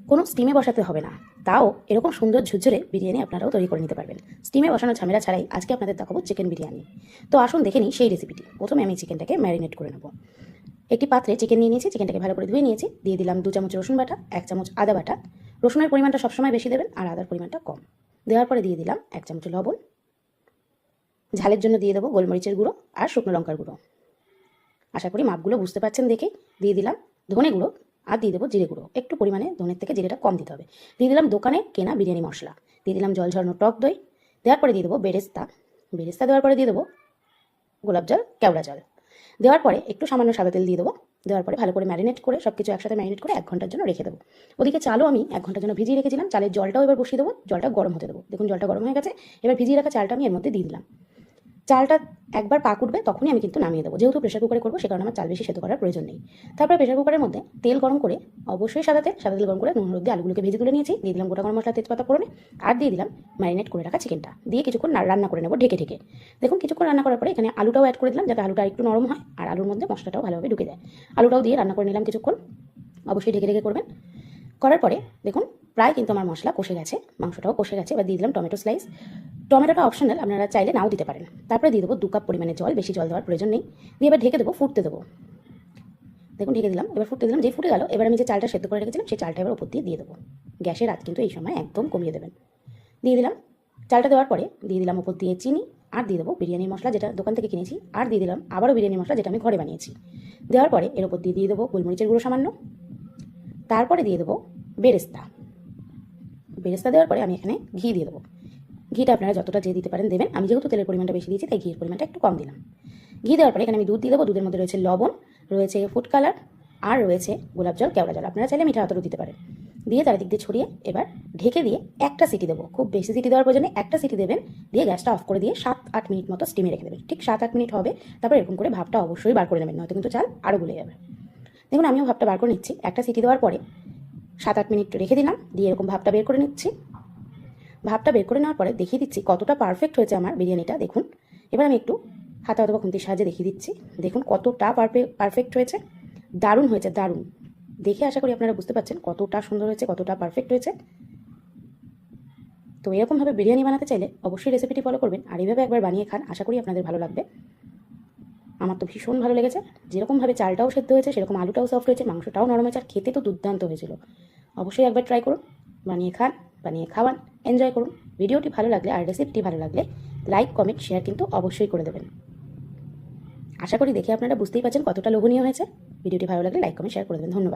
কোনো স্টিমে বসাতে হবে না, তাও এরকম সুন্দর ঝুরঝুরে বিরিয়ানি আপনারাও তৈরি করে নিতে পারবেন। স্টিমে বসানোর ঝামেলা ছাড়াই আজকে আপনাদের দেখাবো চিকেন বিরিয়ানি। তো আসুন দেখে নিই সেই রেসিপিটি। প্রথমে আমি চিকেনটাকে ম্যারিনেট করে নেব। একটি পাত্রে চিকেন নিয়ে নিয়েছি, চিকেনটাকে ভালো করে ধুয়ে নিয়েছি। দিয়ে দিলাম 2 চামচ রসুন বাটা, 1 চামচ আদা বাটা। রসুনের পরিমাণটা সবসময় বেশি দেবেন আর আদার পরিমাণটা কম। দেওয়ার পরে দিয়ে দিলাম 1 চামচ লবণ। ঝালের জন্য দিয়ে দেবো গোলমরিচের গুঁড়ো আর শুকনো লঙ্কার গুঁড়ো। আশা করি মাপগুলো বুঝতে পারছেন দেখে। দিয়ে দিলাম ধনে গুঁড়ো আর দিয়ে দেবো জিরে গুঁড়ো। একটু পরিমাণে ধনের থেকে জিরেটা কম দিতে হবে। দিয়ে দিলাম দোকানে কেনা বিরিয়ানি মশলা। দিয়ে দিলাম জল ঝরানো টক দই। দেওয়ার পরে দিয়ে দেবো বেরেস্তা। বেরেস্তা দেওয়ার পরে দিয়ে দেবো গোলাপ জল, কেওড়া জল। দেওয়ার পরে একটু সামান্য সাদা তেল দিয়ে দেবো। দেওয়ার পরে ভালো করে ম্যারিনেট করে সব কিছু একসাথে ম্যারিনেট করে 1 ঘন্টার জন্য রেখে দেবো। ওদিকে চালও আমি 1 ঘন্টার জন্য ভিজিয়ে রেখেছিলাম। চালের জলটাও এবার বসিয়ে দেবো, জলটা গরম হতে দেবো। দেখুন জলটা গরম হয়ে গেছে। এবার ভিজিয়ে রাখা চালটা আমি এর মধ্যে দিয়ে দিলাম। চালটা একবার পাক উঠবে তখনই আমি কিন্তু নামিয়ে দেবো। যেহেতু প্রেশার কুকারে করবো সে কারণে আমার চাল বেশি সেদ্ধ করার প্রয়োজন নেই। তারপরে প্রেশার কুকারের মধ্যে তেল গরম করে, অবশ্যই সাদা তেল গরম করে নুন হলুদ দিয়ে আলুগুলোকে ভেজে তুলে নিয়েছি। দিয়ে দিলাম গোটা গরম মশলা, তেজপাতা ফোড়নে। আর দিয়ে দিলাম ম্যারিনেট করে রাখা চিকেনটা। দিয়ে কিছুক্ষণ রান্না করে নেবো ঢেকে ঢেকে। দেখুন কিছুক্ষণ রান্না করার পরে এখানে আলুটাও অ্যাড করে দিলাম যাতে আলুটা একটু নরম হয় আর আলুর মধ্যে মশলাটাও ভালোভাবে ঢুকে যায়। আলুটাও দিয়ে রান্না করে নিলাম কিছুক্ষণ। অবশ্যই ঢেকে ঢেকে করবেন। করার পরে দেখুন প্রায় কিন্তু আমার মশলা কষে গেছে, মাংসটাও কষে গেছে। এবার দিয়ে দিলাম টমেটো স্লাইস। টমেটোটা অপশনাল, আপনারা চাইলে নাও দিতে পারেন। তারপরে দিয়ে দেবো 2 কাপ পরিমাণে জল, বেশি জল দেওয়ার প্রয়োজন নেই। দিয়ে এবার ঢেকে দেবো, ফুটতে দেবো। দেখুন ঢেকে দিলাম, এবার ফুটতে দিলাম। যেই ফুটে গেল এবার আমি যে চালটা সেদ্ধ করে রেখেছিলাম সেই চালটা এবার উপর দিয়ে দেবো। গ্যাসের আঁচ কিন্তু এই সময় একদম কমিয়ে দেবেন। দিয়ে দিলাম চালটা। দেওয়ার পরে দিয়ে দিলাম উপর দিয়ে চিনি। আর দিয়ে দেবো বিরিয়ানি মশলা যেটা দোকান থেকে কিনেছি। আর দিয়ে দিলাম আবারও বিরিয়ানি মশলা যেটা আমি ঘরে বানিয়েছি। দেওয়ার পরে এর উপর দিয়ে দেবো গোলমরিচের গুঁড়ো সামান্য। তারপরে দিয়ে দেবো বেরেস্তা। বেরেস্তা দেওয়ার পরে আমি এখানে ঘি দিয়ে দেবো। ঘিটা আপনারা যতটা যে দিতে পারেন দেবেন। আমি যেহেতু তেলের পরিমাণটা বেশি দিয়েছি তাই ঘির পরিমাণটা একটু কম দিলাম। ঘি দেওয়ার পরে এখানে আমি দুধ দিয়ে দেবো। দুধের মধ্যে রয়েছে লবণ, রয়েছে ফুড কালার আর রয়েছে গোলাপ জল, কেওড়া জল। আপনারা চাইলে মিঠা আতরও দিতে পারেন। দিয়ে চারিদিক দিয়ে ছড়িয়ে এবার ঢেকে দিয়ে একটা সিটি দেবো। খুব বেশি সিটি দেওয়ার প্রয়োজনে একটা সিটি দেবেন। দিয়ে গ্যাসটা অফ করে দিয়ে 7-8 মিনিট মতো স্টিমে রেখে দেবেন। ঠিক 7-8 মিনিট হবে। তারপর এরকম করে ভাপটা অবশ্যই বার করে নেবেন, নয়তো কিন্তু চাল আরও গুলে যাবে। দেখুন আমিও ভাপটা বার করে নিচ্ছি। একটা সিটি দেওয়ার পরে 7-8 মিনিট রেখে দিলাম। দিয়ে এরকম ভাপটা বের করে নিচ্ছি। ভাপটা বের করে নেওয়ার পরে দেখিয়ে দিচ্ছি কতটা পারফেক্ট হয়েছে আমার বিরিয়ানিটা। দেখুন এবার আমি একটু হাতা অথবা খুন্তির সাহায্যে দেখিয়ে দিচ্ছি। দেখুন কতটা পারফেক্ট হয়েছে। দারুণ হয়েছে, দারুণ। দেখে আশা করি আপনারা বুঝতে পারছেন কতটা সুন্দর হয়েছে, কতটা পারফেক্ট হয়েছে। তো এরকমভাবে বিরিয়ানি বানাতে চাইলে অবশ্যই রেসিপিটি ফলো করবেন আর এইভাবে একবার বানিয়ে খান। আশা করি আপনাদের ভালো লাগবে। আমার তো ভীষণ ভালো লেগেছে। যেরকমভাবে চালটাও সেদ্ধ হয়েছে সেরকম আলুটাও সফট হয়েছে, মাংসটাও নরম হয়েছে আর খেতে তো দুর্দান্ত হয়েছিল। অবশ্যই একবার ট্রাই করুন, বানিয়ে খান, বানিয়ে খাওয়ান, এনজয় করুন। ভিডিওটি ভালো লাগলে আর রেসিপিটি ভালো লাগলে লাইক কমেন্ট শেয়ার কিন্তু অবশ্যই করে দেবেন। আশা করি দেখে আপনারা বুঝতেই পারছেন কতটা লোভনীয় হয়েছে। ভিডিওটি ভালো লাগলে লাইক কমেন্ট শেয়ার করে দেবেন। ধন্যবাদ।